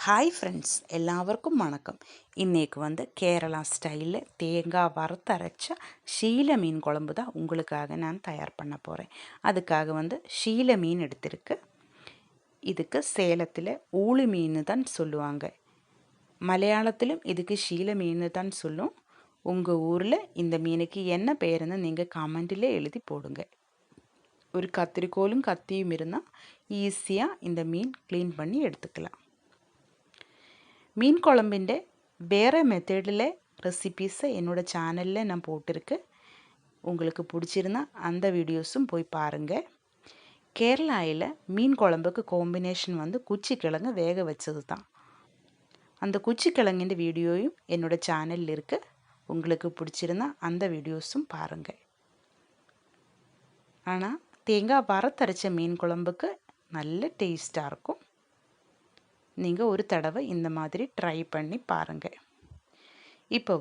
Hi friends, எல்லாருக்கும் வணக்கம். இன்றைக்கு கேரளா ஸ்டைலில் தேங்காய் வறுத்தரைச்ச ஷீல மீன் குழம்பு தான் உங்களுக்காக நான் தயார் பண்ண போகிறேன். அதுக்காக ஷீல மீன் எடுத்திருக்கு. இதுக்கு சேலத்தில் ஊளி மீன் தான் சொல்லுவாங்க. மலையாளத்திலும் இதுக்கு ஷீல மீன் தான் சொல்லும். உங்கள் ஊரில் இந்த மீனுக்கு என்ன பேருன்னு நீங்கள் கமெண்டில் எழுதி போடுங்க. ஒரு கத்திரிக்கோலும் கத்தியும் இருந்தால் ஈஸியாக இந்த மீன் க்ளீன் பண்ணி எடுத்துக்கலாம். மீன் குழம்பிൻ്റെ வேறு மெத்தடில் ரெசிபீஸை என்னோடய சேனலில் நான் போட்டிருக்கேன். உங்களுக்கு பிடிச்சிருந்தா அந்த வீடியோஸும் போய் பாருங்கள். கேரளாவில் மீன் குழம்புக்கு காம்பினேஷன் குச்சிக்கிழங்கு வேக வச்சது தான். அந்த குச்சிக்கிழங்கிൻ്റെ வீடியோயும் என்னோடய சேனலில் இருக்குது. உங்களுக்கு பிடிச்சிருந்தா அந்த வீடியோஸும் பாருங்கள். ஆனால் தேங்காய் வறுத்தரைச்ச மீன் குழம்புக்கு நல்ல டேஸ்ட்டாக இருக்கும். நீங்கள் ஒரு தடவை இந்த மாதிரி ட்ரை பண்ணி பாருங்கள். இப்போ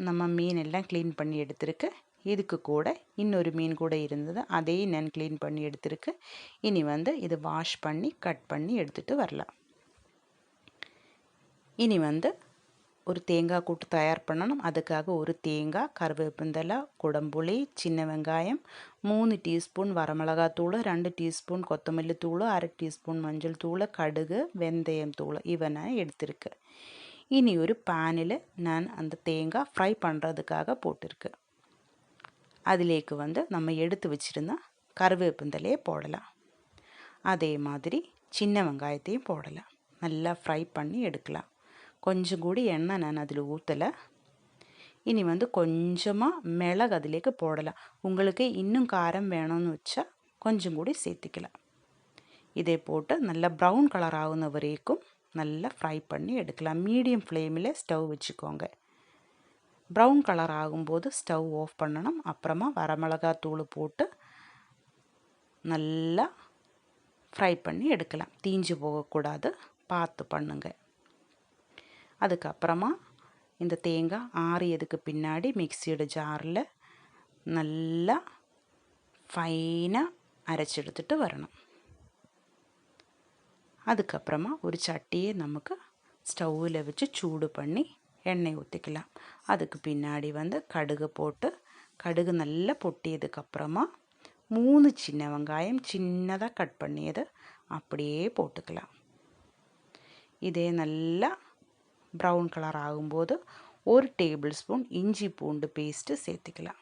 நம்ம மீன் எல்லாம் க்ளீன் பண்ணி எடுத்துருக்கு. இதுக்கு கூட இன்னொரு மீன் கூட இருந்தது, அதையும் நான் க்ளீன் பண்ணி எடுத்துருக்கு. இனி இது வாஷ் பண்ணி கட் பண்ணி எடுத்துகிட்டு வரலாம். இனி ஒரு தேங்காய் கூட்டு தயார் பண்ணணும். அதுக்காக ஒரு தேங்காய், கருவேப்பிந்தலை, குடம்புளி, சின்ன வெங்காயம், 3 டீஸ்பூன் வரமிளகாத்தூள், 2 டீஸ்பூன் கொத்தமல்லி தூள், 1/2 டீஸ்பூன் மஞ்சள் தூள், கடுகு, வெந்தயம் தூள் இவனை எடுத்திருக்கு. இனி ஒரு பேனில் நான் அந்த தேங்காய் ஃப்ரை பண்ணுறதுக்காக போட்டிருக்கு. அதிலேக்கு நம்ம எடுத்து வச்சுருந்தா கருவேப்பிந்தலையை போடலாம். அதே மாதிரி சின்ன வெங்காயத்தையும் போடலாம். நல்லா ஃப்ரை பண்ணி எடுக்கலாம். கொஞ்சம் கூடி எண்ணெய் நான் அதில் ஊற்றலை. இனி கொஞ்சமாக மிளகு அதிலேக்கு போடலாம். உங்களுக்கு இன்னும் காரம் வேணும்னு வச்சா கொஞ்சம் கூடி சேர்த்துக்கலாம். இதை போட்டு நல்லா ப்ரௌன் கலர் ஆகுன வரைக்கும் நல்லா ஃப்ரை பண்ணி எடுக்கலாம். மீடியம் ஃப்ளேமில் ஸ்டவ் வச்சுக்கோங்க. ப்ரௌன் கலர் ஆகும்போது ஸ்டவ் ஆஃப் பண்ணணும். அப்புறமா வரமிளகாத்தூள் போட்டு நல்லா ஃப்ரை பண்ணி எடுக்கலாம். தீஞ்சு போகக்கூடாது, பார்த்து பண்ணுங்க. அதுக்கப்புறமா இந்த தேங்காய் ஆறியதுக்கு பின்னாடி மிக்சியோட ஜாரில் நல்லா ஃபைனாக அரைச்சி எடுத்துகிட்டு வரணும். அதுக்கப்புறமா ஒரு சட்டியை நமக்கு ஸ்டவ்வில் வச்சு சூடு பண்ணி எண்ணெய் ஊற்றிக்கலாம். அதுக்கு பின்னாடி கடுகு போட்டு, கடுகு நல்லா பொட்டியதுக்கப்புறமா 3 சின்ன வெங்காயம் சின்னதாக கட் பண்ணியது அப்படியே போட்டுக்கலாம். இதே நல்லா ப்ரௌன் கலர் ஆகும்போது 1 டேபிள் ஸ்பூன் இஞ்சி பூண்டு பேஸ்ட்டு சேர்த்துக்கலாம்.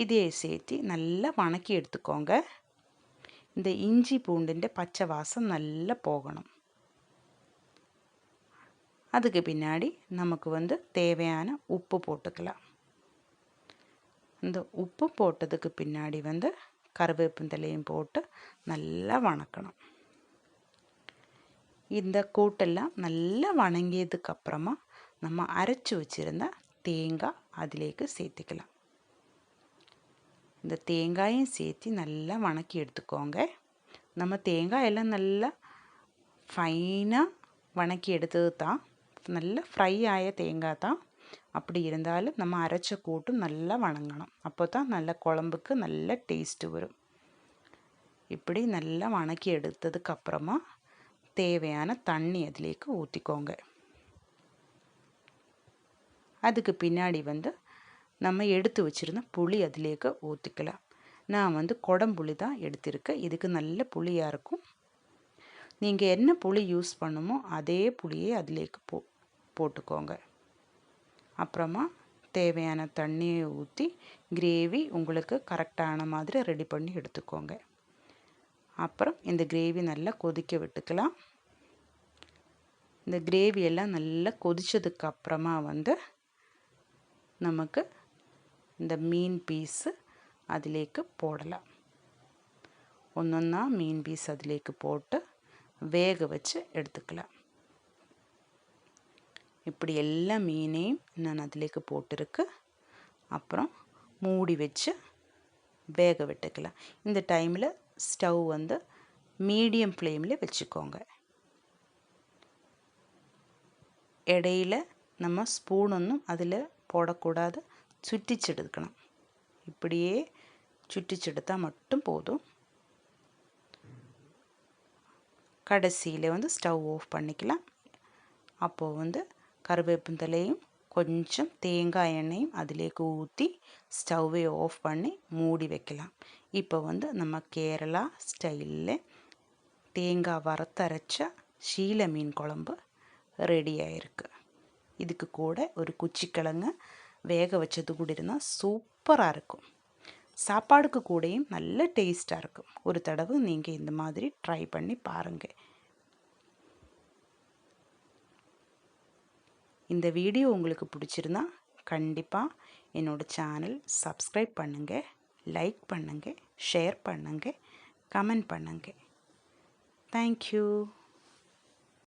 இதே சேர்த்து நல்லா வணக்கி எடுத்துக்கோங்க. இந்த இஞ்சி பூண்டுൻ്റെ பச்சை வாசம் நல்லா போகணும். அதுக்கு பின்னாடி நமக்கு தேவையான உப்பு போட்டுக்கலாம். இந்த உப்பு போட்டதுக்கு பின்னாடி கருவேப்பிந்தலையும் போட்டு நல்லா வணக்கணும். இந்த கூட்டெல்லாம் நல்லா வணங்கியதுக்கப்புறமா நம்ம அரைச்சி வச்சுருந்த தேங்காய் அதிலேக்கு சேர்த்துக்கலாம். இந்த தேங்காயும் சேர்த்து நல்லா வணக்கி எடுத்துக்கோங்க. நம்ம தேங்காய் எல்லாம் நல்லா ஃபைனாக வணக்கி எடுத்தது தான், நல்லா ஃப்ரை ஆய தேங்காய் தான். அப்படி இருந்தாலும் நம்ம அரைச்ச கூட்டும் நல்லா வணங்கணும். அப்போ தான் நல்ல குழம்புக்கு நல்ல டேஸ்ட்டு வரும். இப்படி நல்லா வணக்கி எடுத்ததுக்கப்புறமா தேவையான தண்ணி அதிலேக்கு ஊற்றிக்கோங்க. அதுக்கு பின்னாடி நம்ம எடுத்து வச்சுருந்த புளி அதிலேக்கு ஊற்றிக்கலாம். நான் குடம்புளி தான் எடுத்திருக்கேன். இதுக்கு நல்ல புளியாக இருக்கும். நீங்கள் என்ன புளி யூஸ் பண்ணுமோ அதே புளியை அதிலேக்கு போட்டுக்கோங்க. அப்புறமா தேவையான தண்ணியை ஊற்றி கிரேவி உங்களுக்கு கரெக்டான மாதிரி ரெடி பண்ணி எடுத்துக்கோங்க. அப்புறம் இந்த கிரேவி நல்லா கொதிக்க விட்டுக்கலாம். இந்த கிரேவியெல்லாம் நல்லா கொதித்ததுக்கு அப்புறமா நமக்கு இந்த மீன் பீஸு அதிலேக்கு போடலாம். ஒன்றொன்னா மீன் பீஸ் அதிலேக்கு போட்டு வேக வச்சு எடுத்துக்கலாம். இப்படி எல்லா மீனையும் நான் அதிலேக்கு போட்டிருக்கு. அப்புறம் மூடி வச்சு வேக விட்டுக்கலாம். இந்த டைமில் ஸ்டவ் மீடியம் ஃப்ளேமில் வச்சுக்கோங்க. இடையில நம்ம ஸ்பூன் ஒன்றும் அதில் போடக்கூடாது, சுற்றிச்செடுக்கணும். இப்படியே சுற்றிச்செடுத்தால் மட்டும் போதும். கடைசியில் ஸ்டவ் ஆஃப் பண்ணிக்கலாம். அப்போது வந்து கருவேப்பந்தலையும் கொஞ்சம் தேங்காய் எண்ணெயும் அதிலேக்கு ஊற்றி ஸ்டவ்வை ஆஃப் பண்ணி மூடி வைக்கலாம். இப்போ வந்து நம்ம கேரளா ஸ்டைலில் தேங்காய் வறுத்தரைச்ச ஷீல மீன் குழம்பு ரெடி ஆயிருக்கு. இதுக்கு கூட ஒரு குச்சிக்கிழங்கு வேக வச்சது கூட இருந்தால் சூப்பராக இருக்கும். சாப்பாடுக்கு கூடயும் நல்ல டேஸ்ட்டாக இருக்கும். ஒரு தடவை நீங்கள் இந்த மாதிரி ட்ரை பண்ணி பாருங்கள். இந்த வீடியோ உங்களுக்கு பிடிச்சிருந்தா கண்டிப்பாக என்னோடய சேனல் சப்ஸ்கிரைப் பண்ணுங்கள், லைக் பண்ணுங்கள், ஷேர் பண்ணுங்கள், கமெண்ட் பண்ணுங்கள். தேங்க்யூ.